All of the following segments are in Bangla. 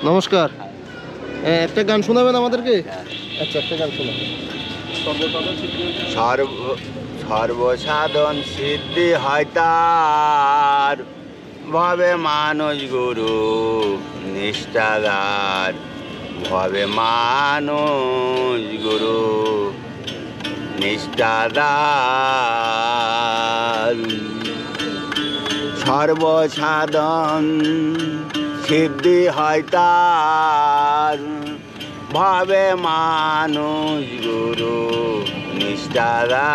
নমস্কার। একটা গান শোনাবেন আমাদেরকে? আচ্ছা, একটা গান শোনাবেন। সর্বসাধন সিদ্ধি হয় তার, ভবে মানুষ গুরু নিষ্ঠাদার, ভবে মানুষ গুরু নিষ্ঠাদার। সর্বসাধন সিদ্ধি হয় তার, ভবে মানুষ গুরু নিষ্ঠাদার।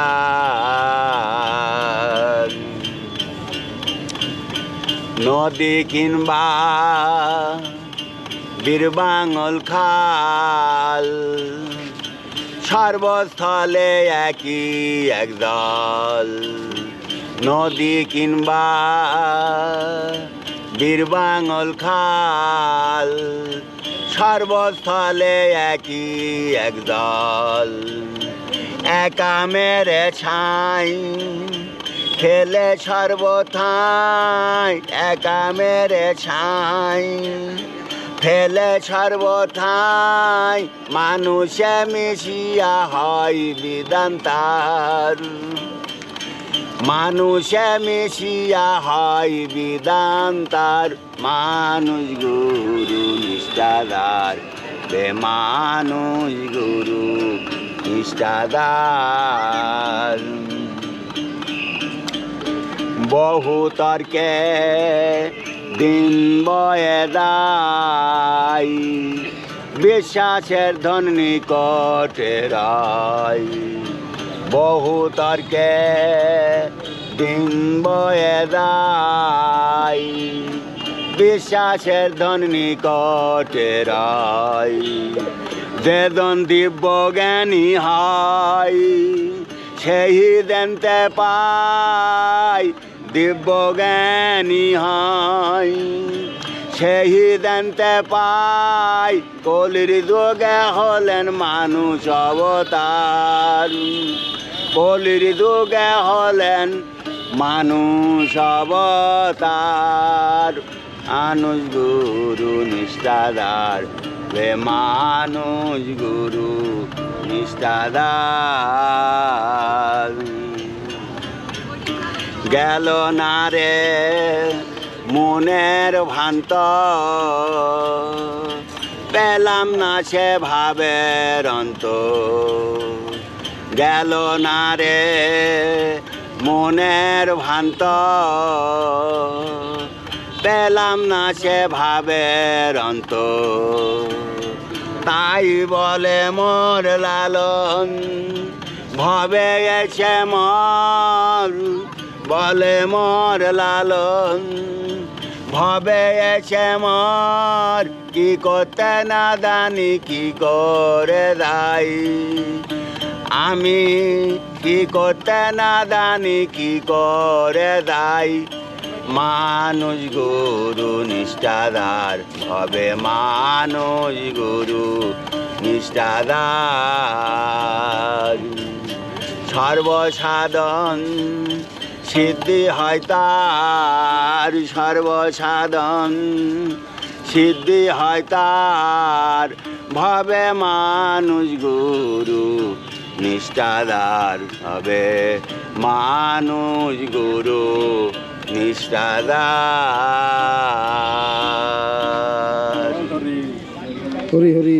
নদী কিংবা বীরবাঙল খাল, সর্বস্থলে একই একদল। নদী কিংবা বীরবাঙল খাল, সর্বস্থলে একই একদল। একা মেরে ছাই খেলে সর্বথাই, একা মেরে ছাই ফেলে সর্বথাই। মানুষে মিশিয়া হয় বিধান তার, মানুষে মিশিয়া হয় বিধান তার। মানুষ গুরু নিষ্ঠাদার, বেমানুষ গুরু নিষ্ঠাদার। বহু তর্কে দিন বয়ে যায়, বিশ্বাসের ধন নিকটে রায়। বহু তর্কে দিন বয়ে যায়, বিশ্বাসের ধন নিকটে রায়। যেজন দিব্য জ্ঞানী হয়, সেই জানতে পায়। দিব্য জ্ঞানী হয়, সেই জানতে পায়। কলির যুগে হলেন মানুষ অবতার, কলির যুগে হলেন মানুষ অবতার। মানুষ গুরু নিষ্ঠাদার, বে মানুষ গুরু নিষ্ঠাদার। গেল না রে মনের ভ্রান্ত, পেলাম না সে ভাবের অন্ত। গেল না রে মনের ভ্রান্ত, পেলাম না সে ভাবের অন্ত। তাই বলে মোর লালন ভবে গেছে মর, বলে মোর লালন ভবে এসে মর। কি করতে না জানি কি করে যাই, আমি কি করতে না জানি কি করে যাই। মানুষ গুরু নিষ্ঠাদার, ভবে মানুষ গুরু নিষ্ঠাদার। সর্বসাধন সিদ্ধি হয় তার, সর্বসাধন সিদ্ধি হয় তার, ভবে মানুষ গুরু নিষ্ঠাদার, ভবে মানুষ গুরু নিষ্ঠাদার। হরি হরি।